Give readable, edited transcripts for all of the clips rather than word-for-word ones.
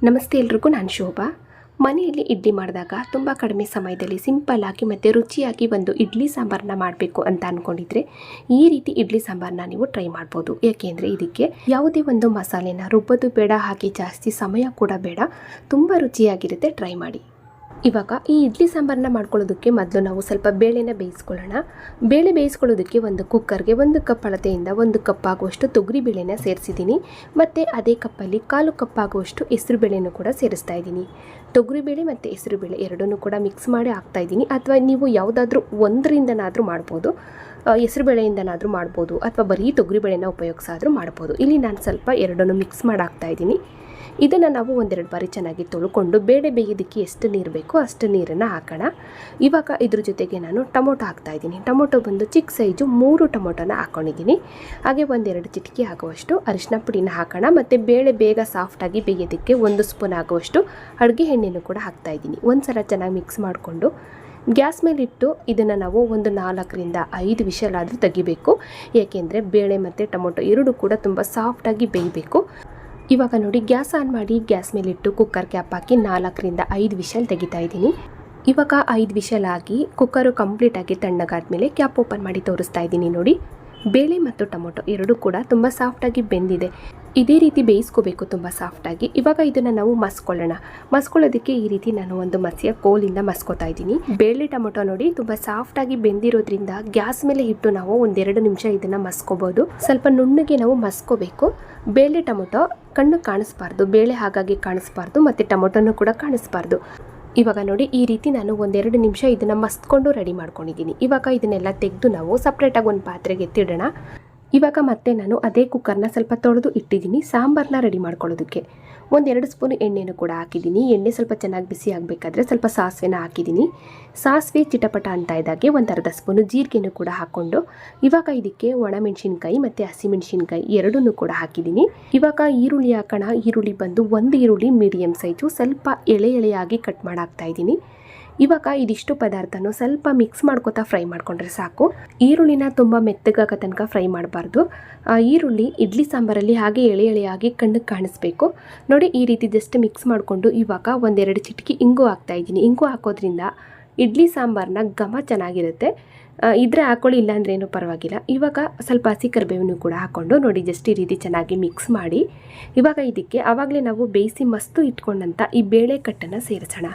ನಮಸ್ತೆ ಎಲ್ರಿಗೂ, ನಾನು ಶೋಭಾ. ಮನೆಯಲ್ಲಿ ಇಡ್ಲಿ ಮಾಡಿದಾಗ ತುಂಬ ಕಡಿಮೆ ಸಮಯದಲ್ಲಿ ಸಿಂಪಲ್ ಆಗಿ ಮತ್ತು ರುಚಿಯಾಗಿ ಒಂದು ಇಡ್ಲಿ ಸಾಂಬಾರನ್ನ ಮಾಡಬೇಕು ಅಂತ ಅಂದ್ಕೊಂಡಿದ್ರೆ ಈ ರೀತಿ ಇಡ್ಲಿ ಸಾಂಬಾರನ್ನ ನೀವು ಟ್ರೈ ಮಾಡ್ಬೋದು. ಏಕೆಂದರೆ ಇದಕ್ಕೆ ಯಾವುದೇ ಒಂದು ಮಸಾಲೆನ ರುಬ್ಬೋದು ಬೇಡ, ಹಾಗೆ ಜಾಸ್ತಿ ಸಮಯ ಕೂಡ ಬೇಡ, ತುಂಬ ರುಚಿಯಾಗಿರುತ್ತೆ. ಟ್ರೈ ಮಾಡಿ. ಇವಾಗ ಈ ಇಡ್ಲಿ ಸಾಂಬಾರನ್ನ ಮಾಡ್ಕೊಳ್ಳೋದಕ್ಕೆ ಮೊದಲು ನಾವು ಸ್ವಲ್ಪ ಬೇಳೆನ ಬೇಯಿಸ್ಕೊಳ್ಳೋಣ. ಬೇಳೆ ಬೇಯಿಸ್ಕೊಳ್ಳೋದಕ್ಕೆ ಒಂದು ಕುಕ್ಕರ್ಗೆ 1 ಕಪ್ ಅಳತೆಯಿಂದ 1 ಕಪ್ ಆಗುವಷ್ಟು ತೊಗರಿ ಬೇಳೆನ ಸೇರಿಸಿದ್ದೀನಿ. ಮತ್ತು ಅದೇ ಕಪ್ಪಲ್ಲಿ 1/4 ಕಪ್ ಆಗುವಷ್ಟು ಹೆಸರು ಬೇಳೆನೂ ಕೂಡ ಸೇರಿಸ್ತಾ ಇದ್ದೀನಿ. ತೊಗರಿಬೇಳೆ ಮತ್ತು ಹೆಸರು ಬೇಳೆ ಎರಡನ್ನೂ ಕೂಡ ಮಿಕ್ಸ್ ಮಾಡಿ ಹಾಕ್ತಾಯಿದ್ದೀನಿ. ಅಥವಾ ನೀವು ಯಾವುದಾದ್ರೂ ಒಂದರಿಂದನಾದರೂ ಮಾಡ್ಬೋದು, ಹೆಸರು ಬೇಳೆಯಿಂದನಾದರೂ ಮಾಡ್ಬೋದು, ಅಥವಾ ಬರೀ ತೊಗರಿಬೇಳೆನ ಉಪಯೋಗಿಸಾದರೂ ಮಾಡ್ಬೋದು. ಇಲ್ಲಿ ನಾನು ಸ್ವಲ್ಪ ಎರಡನ್ನೂ ಮಿಕ್ಸ್ ಮಾಡಿ ಹಾಕ್ತಾಯಿದ್ದೀನಿ. ಇದನ್ನು ನಾವು 1-2 ಬಾರಿ ಚೆನ್ನಾಗಿ ತೊಳ್ಕೊಂಡು ಬೇಳೆ ಬೇಯೋದಕ್ಕೆ ಎಷ್ಟು ನೀರು ಬೇಕೋ ಅಷ್ಟು ನೀರನ್ನು ಹಾಕೋಣ. ಇವಾಗ ಇದ್ರ ಜೊತೆಗೆ ನಾನು ಟೊಮೊಟೊ ಹಾಕ್ತಾಯಿದ್ದೀನಿ. ಟೊಮೊಟೊ ಬಂದು ಚಿಕ್ಕ ಸೈಜು 3 ಟೊಮೊಟೊನ ಹಾಕ್ಕೊಂಡಿದ್ದೀನಿ. ಹಾಗೆ 1-2 ಚಿಟಿಕೆ ಆಗುವಷ್ಟು ಅರಿಶಿನ ಪುಡಿನ ಹಾಕೋಣ. ಮತ್ತು ಬೇಳೆ ಬೇಗ ಸಾಫ್ಟಾಗಿ ಬೇಯೋದಕ್ಕೆ 1 ಸ್ಪೂನ್ ಆಗುವಷ್ಟು ಅಡುಗೆ ಎಣ್ಣೆನೂ ಕೂಡ ಹಾಕ್ತಾಯಿದ್ದೀನಿ. ಒಂದು ಸಲ ಚೆನ್ನಾಗಿ ಮಿಕ್ಸ್ ಮಾಡಿಕೊಂಡು ಗ್ಯಾಸ್ ಮೇಲಿಟ್ಟು ಇದನ್ನು ನಾವು ಒಂದು 4ರಿಂದ 5 ವಿಷಲ್ ಆದರೂ ತೆಗಿಬೇಕು. ಏಕೆಂದರೆ ಬೇಳೆ ಮತ್ತು ಟೊಮೊಟೊ ಎರಡೂ ಕೂಡ ತುಂಬ ಸಾಫ್ಟಾಗಿ ಬೇಯಬೇಕು. ಇವಾಗ ನೋಡಿ, ಗ್ಯಾಸ್ ಆನ್ ಮಾಡಿ ಗ್ಯಾಸ್ ಮೇಲಿಟ್ಟು ಕುಕ್ಕರ್ ಕ್ಯಾಪ್ ಹಾಕಿ 4ರಿಂದ 5 ವಿಷಲ್ ತೆಗಿತಾ ಇದ್ದೀನಿ. ಇವಾಗ 5 ವಿಷಲ್ ಆಗಿ ಕುಕ್ಕರು ಕಂಪ್ಲೀಟಾಗಿ ತಣ್ಣಗಾದ್ಮೇಲೆ ಕ್ಯಾಪ್ ಓಪನ್ ಮಾಡಿ ತೋರಿಸ್ತಾ ಇದ್ದೀನಿ. ನೋಡಿ, ಬೇಳೆ ಮತ್ತು ಟೊಮೊಟೊ ಎರಡೂ ಕೂಡ ತುಂಬ ಸಾಫ್ಟಾಗಿ ಬೆಂದಿದೆ. ಇದೇ ರೀತಿ ಬೇಯಿಸ್ಕೋಬೇಕು, ತುಂಬ ಸಾಫ್ಟಾಗಿ. ಇವಾಗ ಇದನ್ನು ನಾವು ಮಸ್ಕೊಳ್ಳೋದಕ್ಕೆ ಈ ರೀತಿ ನಾನು ಒಂದು ಮಸಿಯ ಕೋಲಿಂದ ಮಸ್ಕೋತಾ ಇದ್ದೀನಿ. ಬೇಳೆ ಟೊಮೊಟೊ ನೋಡಿ ತುಂಬ ಸಾಫ್ಟಾಗಿ ಬೆಂದಿರೋದ್ರಿಂದ ಗ್ಯಾಸ್ ಮೇಲೆ ಇಟ್ಟು ನಾವು 1-2 ನಿಮಿಷ ಇದನ್ನು ಮಸ್ಕೋಬೋದು. ಸ್ವಲ್ಪ ನುಣ್ಣಗೆ ನಾವು ಮಸ್ಕೋಬೇಕು. ಬೇಳೆ ಟೊಮೊಟೊ ಕಣ್ಣು ಕಾಣಿಸ್ಬಾರ್ದು, ಬೇಳೆ ಹಾಗಾಗಿ ಕಾಣಿಸ್ಬಾರ್ದು, ಮತ್ತು ಟೊಮೊಟೊನೂ ಕೂಡ ಕಾಣಿಸ್ಬಾರ್ದು. ಇವಾಗ ನೋಡಿ, ಈ ರೀತಿ ನಾನು 1-2 ನಿಮಿಷ ಇದನ್ನು ಮಸ್ಕೊಂಡು ರೆಡಿ ಮಾಡ್ಕೊಂಡಿದ್ದೀನಿ. ಇವಾಗ ಇದನ್ನೆಲ್ಲ ತೆಗೆದು ನಾವು ಸಪ್ರೇಟಾಗಿ ಒಂದು ಪಾತ್ರೆಗೆ ಎತ್ತಿಡೋಣ. ಇವಾಗ ಮತ್ತೆ ನಾನು ಅದೇ ಕುಕ್ಕರ್ನ ಸ್ವಲ್ಪ ತೊಳೆದು ಇಟ್ಟಿದ್ದೀನಿ ಸಾಂಬಾರನ್ನ ರೆಡಿ ಮಾಡ್ಕೊಳ್ಳೋದಕ್ಕೆ. 1-2 ಸ್ಪೂನ್ ಎಣ್ಣೆನೂ ಕೂಡ ಹಾಕಿದ್ದೀನಿ. ಎಣ್ಣೆ ಸ್ವಲ್ಪ ಚೆನ್ನಾಗಿ ಬಿಸಿ ಆಗಬೇಕಾದ್ರೆ ಸ್ವಲ್ಪ ಸಾಸಿವೆನ ಹಾಕಿದ್ದೀನಿ. ಸಾಸಿವೆ ಚಿಟಪಟ ಅಂತ ಇದ್ದಾಗೆ 1/2 ಸ್ಪೂನು ಜೀರಿಗೆನೂ ಕೂಡ ಹಾಕ್ಕೊಂಡು ಇವಾಗ ಇದಕ್ಕೆ ಒಣಮೆಣಸಿನ್ಕಾಯಿ ಮತ್ತು ಹಸಿಮೆಣಸಿನ್ಕಾಯಿ ಎರಡನ್ನೂ ಕೂಡ ಹಾಕಿದ್ದೀನಿ. ಇವಾಗ ಈರುಳ್ಳಿ ಹಾಕೋಣ. ಈರುಳ್ಳಿ ಬಂದು 1 ಈರುಳ್ಳಿ ಮೀಡಿಯಮ್ ಸೈಜು ಸ್ವಲ್ಪ ಎಳೆಯಾಗಿ ಕಟ್ ಮಾಡಿ ಹಾಕ್ತಾಯಿದ್ದೀನಿ. ಇವಾಗ ಇದಿಷ್ಟು ಪದಾರ್ಥನೂ ಸ್ವಲ್ಪ ಮಿಕ್ಸ್ ಮಾಡ್ಕೊತಾ ಫ್ರೈ ಮಾಡ್ಕೊಂಡ್ರೆ ಸಾಕು. ಈರುಳ್ಳಿನ ತುಂಬ ಮೆತ್ತಗಾಗೋ ತನಕ ಫ್ರೈ ಮಾಡಬಾರ್ದು. ಈರುಳ್ಳಿ ಇಡ್ಲಿ ಸಾಂಬಾರಲ್ಲಿ ಹಾಗೆ ಎಳೆಯಾಗಿ ಕಣ್ಣಿಗೆ ಕಾಣಿಸ್ಬೇಕು. ನೋಡಿ, ಈ ರೀತಿ ಜಸ್ಟ್ ಮಿಕ್ಸ್ ಮಾಡಿಕೊಂಡು ಇವಾಗ 1-2 ಚಿಟಿಕೆ ಇಂಗು ಹಾಕ್ತಾಯಿದ್ದೀನಿ. ಇಂಗು ಹಾಕೋದ್ರಿಂದ ಇಡ್ಲಿ ಸಾಂಬಾರನ್ನ ಘಮ ಚೆನ್ನಾಗಿರುತ್ತೆ. ಇದ್ರೆ ಹಾಕೊಳ್ಳಿ, ಇಲ್ಲಾಂದ್ರೆ ಏನೂ ಪರವಾಗಿಲ್ಲ. ಇವಾಗ ಸ್ವಲ್ಪ ಹಸಿ ಕರಿಬೇವನ್ನು ಕೂಡ ಹಾಕ್ಕೊಂಡು ನೋಡಿ, ಜಸ್ಟ್ ಈ ರೀತಿ ಚೆನ್ನಾಗಿ ಮಿಕ್ಸ್ ಮಾಡಿ ಇವಾಗ ಇದಕ್ಕೆ ಆವಾಗಲೇ ನಾವು ಬೇಯಿಸಿ ಮಸ್ತು ಇಟ್ಕೊಂಡಂಥ ಈ ಬೇಳೆ ಕಟ್ಟನ್ನು ಸೇರಿಸೋಣ.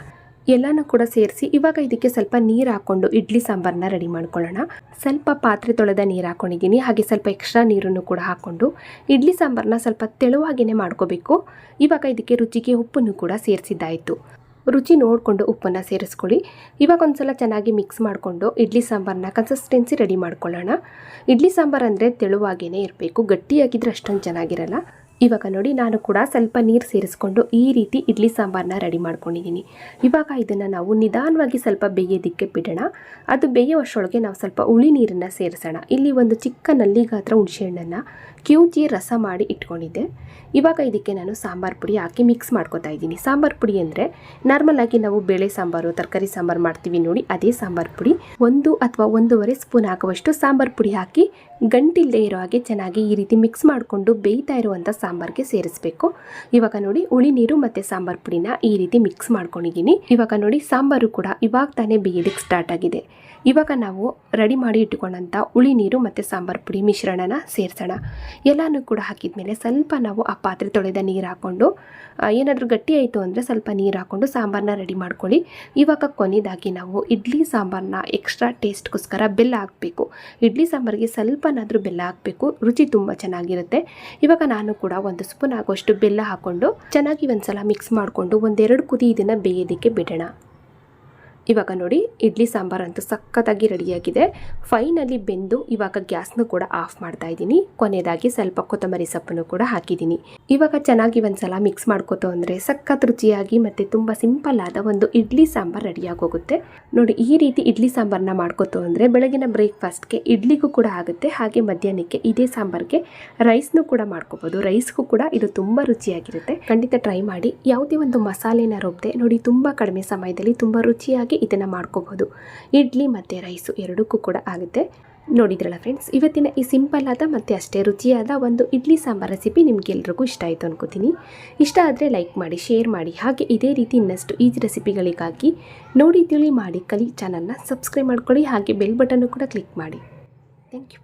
ಎಲ್ಲನೂ ಕೂಡ ಸೇರಿಸಿ ಇವಾಗ ಇದಕ್ಕೆ ಸ್ವಲ್ಪ ನೀರು ಹಾಕ್ಕೊಂಡು ಇಡ್ಲಿ ಸಾಂಬಾರನ್ನ ರೆಡಿ ಮಾಡ್ಕೊಳ್ಳೋಣ. ಸ್ವಲ್ಪ ಪಾತ್ರೆ ತೊಳೆದ ನೀರು ಹಾಕ್ಕೊಂಡಿದ್ದೀನಿ. ಹಾಗೆ ಸ್ವಲ್ಪ ಎಕ್ಸ್ಟ್ರಾ ನೀರನ್ನು ಕೂಡ ಹಾಕ್ಕೊಂಡು ಇಡ್ಲಿ ಸಾಂಬಾರನ್ನ ಸ್ವಲ್ಪ ತೆಳುವಾಗಿಯೇ ಮಾಡ್ಕೋಬೇಕು. ಇವಾಗ ಇದಕ್ಕೆ ರುಚಿಗೆ ಉಪ್ಪನ್ನು ಕೂಡ ಸೇರಿಸಿದ್ದಾಯಿತು. ರುಚಿ ನೋಡಿಕೊಂಡು ಉಪ್ಪನ್ನು ಸೇರಿಸ್ಕೊಳ್ಳಿ. ಇವಾಗ ಒಂದು ಸಲ ಚೆನ್ನಾಗಿ ಮಿಕ್ಸ್ ಮಾಡಿಕೊಂಡು ಇಡ್ಲಿ ಸಾಂಬಾರನ್ನ ಕನ್ಸಿಸ್ಟೆನ್ಸಿ ರೆಡಿ ಮಾಡ್ಕೊಳ್ಳೋಣ. ಇಡ್ಲಿ ಸಾಂಬಾರು ಅಂದರೆ ತೆಳುವಾಗಿಯೇ ಇರಬೇಕು, ಗಟ್ಟಿಯಾಗಿದ್ದರೆ ಅಷ್ಟೊಂದು ಚೆನ್ನಾಗಿರಲ್ಲ. ಇವಾಗ ನೋಡಿ, ನಾನು ಕೂಡ ಸ್ವಲ್ಪ ನೀರು ಸೇರಿಸ್ಕೊಂಡು ಈ ರೀತಿ ಇಡ್ಲಿ ಸಾಂಬಾರನ್ನ ರೆಡಿ ಮಾಡ್ಕೊಂಡಿದ್ದೀನಿ. ಇವಾಗ ಇದನ್ನು ನಾವು ನಿಧಾನವಾಗಿ ಸ್ವಲ್ಪ ಬೇಯೋದಕ್ಕೆ ಬಿಡೋಣ. ಅದು ಬೇಯುವಷ್ಟರೊಳಗೆ ನಾವು ಸ್ವಲ್ಪ ಹುಳಿ ನೀರನ್ನು ಸೇರಿಸೋಣ. ಇಲ್ಲಿ ಒಂದು ಚಿಕ್ಕ ನಲ್ಲಿ ಗಾತ್ರ ಹುಣಸೆಹಣ್ಣನ್ನು ಕಿವುಚಿ ರಸ ಮಾಡಿ ಇಟ್ಕೊಂಡಿದ್ದೆ. ಇವಾಗ ಇದಕ್ಕೆ ನಾನು ಸಾಂಬಾರು ಪುಡಿ ಹಾಕಿ ಮಿಕ್ಸ್ ಮಾಡ್ಕೊತಾ ಇದ್ದೀನಿ. ಸಾಂಬಾರು ಪುಡಿ ಅಂದರೆ ನಾರ್ಮಲಾಗಿ ನಾವು ಬೇಳೆ ಸಾಂಬಾರು, ತರಕಾರಿ ಸಾಂಬಾರು ಮಾಡ್ತೀವಿ ನೋಡಿ, ಅದೇ ಸಾಂಬಾರು ಪುಡಿ 1 ಅಥವಾ 1.5 ಸ್ಪೂನ್ ಆಗುವಷ್ಟು ಸಾಂಬಾರು ಪುಡಿ ಹಾಕಿ ಗಂಟಿಲ್ಲದೆ ಇರೋ ಹಾಗೆ ಚೆನ್ನಾಗಿ ಈ ರೀತಿ ಮಿಕ್ಸ್ ಮಾಡಿಕೊಂಡು ಬೇಯ್ತಾ ಇರುವಂಥ ಸಾಂಬಾರಿಗೆ ಸೇರಿಸಬೇಕು. ಇವಾಗ ನೋಡಿ, ಹುಳಿ ನೀರು ಮತ್ತು ಸಾಂಬಾರು ಪುಡಿನ ಈ ರೀತಿ ಮಿಕ್ಸ್ ಮಾಡ್ಕೊಂಡಿದ್ದೀನಿ. ಇವಾಗ ನೋಡಿ, ಸಾಂಬಾರು ಕೂಡ ಇವಾಗ ತಾನೇ ಬೇಯೋದಕ್ಕೆ ಸ್ಟಾರ್ಟ್ ಆಗಿದೆ. ಇವಾಗ ನಾವು ರೆಡಿ ಮಾಡಿ ಇಟ್ಕೊಂಡಂಥ ಹುಳಿ ನೀರು ಮತ್ತು ಸಾಂಬಾರು ಪುಡಿ ಮಿಶ್ರಣನ ಸೇರಿಸೋಣ. ಎಲ್ಲನೂ ಕೂಡ ಹಾಕಿದ್ಮೇಲೆ ಸ್ವಲ್ಪ ನಾವು ಆ ಪಾತ್ರೆ ತೊಳೆದ ನೀರು ಹಾಕ್ಕೊಂಡು ಏನಾದರೂ ಗಟ್ಟಿ ಆಯಿತು ಅಂದರೆ ಸ್ವಲ್ಪ ನೀರು ಹಾಕ್ಕೊಂಡು ಸಾಂಬಾರನ್ನ ರೆಡಿ ಮಾಡ್ಕೊಳ್ಳಿ. ಇವಾಗ ಕೊನೆಯದಾಗಿ ನಾವು ಇಡ್ಲಿ ಸಾಂಬಾರನ್ನ ಎಕ್ಸ್ಟ್ರಾ ಟೇಸ್ಟ್ಗೋಸ್ಕರ ಬೆಲ್ಲ ಹಾಕಬೇಕು. ಇಡ್ಲಿ ಸಾಂಬಾರಿಗೆ ಸ್ವಲ್ಪನಾದರೂ ಬೆಲ್ಲ ಹಾಕಬೇಕು, ರುಚಿ ತುಂಬ ಚೆನ್ನಾಗಿರುತ್ತೆ. ಇವಾಗ ನಾನು ಕೂಡ 1 ಸ್ಪೂನ್ ಆಗುವಷ್ಟು ಬೆಲ್ಲ ಹಾಕ್ಕೊಂಡು ಚೆನ್ನಾಗಿ ಒಂದು ಸಲ ಮಿಕ್ಸ್ ಮಾಡಿಕೊಂಡು 1-2 ಕುದಿ ಇದನ್ನು ಬೇಯೋದಕ್ಕೆ ಬಿಡೋಣ. ಇವಾಗ ನೋಡಿ, ಇಡ್ಲಿ ಸಾಂಬಾರಂತೂ ಸಖತ್ತಾಗಿ ರೆಡಿಯಾಗಿದೆ. ಫೈನಲಿ ಬೆಂದು ಇವಾಗ ಗ್ಯಾಸ್ನು ಕೂಡ ಆಫ್ ಮಾಡ್ತಾ ಇದ್ದೀನಿ. ಕೊನೆಯದಾಗಿ ಸ್ವಲ್ಪ ಕೊತ್ತಂಬರಿ ಸೊಪ್ಪನ್ನು ಕೂಡ ಹಾಕಿದ್ದೀನಿ. ಇವಾಗ ಚೆನ್ನಾಗಿ ಒಂದ್ಸಲ ಮಿಕ್ಸ್ ಮಾಡ್ಕೋತು ಅಂದರೆ ಸಖತ್ ರುಚಿಯಾಗಿ ಮತ್ತು ತುಂಬ ಸಿಂಪಲ್ ಆದ ಒಂದು ಇಡ್ಲಿ ಸಾಂಬಾರು ರೆಡಿಯಾಗಿ ಹೋಗುತ್ತೆ. ನೋಡಿ, ಈ ರೀತಿ ಇಡ್ಲಿ ಸಾಂಬಾರನ್ನ ಮಾಡ್ಕೋತು ಅಂದರೆ ಬೆಳಗಿನ ಬ್ರೇಕ್ಫಾಸ್ಟ್ಗೆ ಇಡ್ಲಿಗೂ ಕೂಡ ಆಗುತ್ತೆ. ಹಾಗೆ ಮಧ್ಯಾಹ್ನಕ್ಕೆ ಇದೇ ಸಾಂಬಾರಿಗೆ ರೈಸ್ನು ಕೂಡ ಮಾಡ್ಕೋಬೋದು. ರೈಸ್ಗೂ ಕೂಡ ಇದು ತುಂಬ ರುಚಿಯಾಗಿರುತ್ತೆ. ಖಂಡಿತ ಟ್ರೈ ಮಾಡಿ. ಯಾವುದೇ ಒಂದು ಮಸಾಲೆನ ರುಬ್ಬದೆ ನೋಡಿ, ತುಂಬ ಕಡಿಮೆ ಸಮಯದಲ್ಲಿ ತುಂಬ ರುಚಿಯಾಗಿ ಇದನ್ನು ಮಾಡ್ಕೋಬೋದು. ಇಡ್ಲಿ ಮತ್ತು ರೈಸು ಎರಡಕ್ಕೂ ಕೂಡ ಆಗುತ್ತೆ. ನೋಡಿದ್ರಲ್ಲ ಫ್ರೆಂಡ್ಸ್, ಇವತ್ತಿನ ಈ ಸಿಂಪಲ್ ಆದ ಮತ್ತು ಅಷ್ಟೇ ರುಚಿಯಾದ ಒಂದು ಇಡ್ಲಿ ಸಾಂಬಾರ್ ರೆಸಿಪಿ ನಿಮಗೆಲ್ರಿಗೂ ಇಷ್ಟ ಆಯಿತು ಅನ್ಕೋತೀನಿ. ಇಷ್ಟ ಆದರೆ ಲೈಕ್ ಮಾಡಿ, ಶೇರ್ ಮಾಡಿ. ಹಾಗೆ ಇದೇ ರೀತಿ ಇನ್ನಷ್ಟು ಈಜಿ ರೆಸಿಪಿಗಳಿಗಾಗಿ ನೋಡಿ ತಿಳಿ ಮಾಡಿ ಕಲಿ ಚಾನಲ್ನ ಸಬ್ಸ್ಕ್ರೈಬ್ ಮಾಡ್ಕೊಳ್ಳಿ. ಹಾಗೆ ಬೆಲ್ ಬಟನ್ನು ಕೂಡ ಕ್ಲಿಕ್ ಮಾಡಿ. Thank you.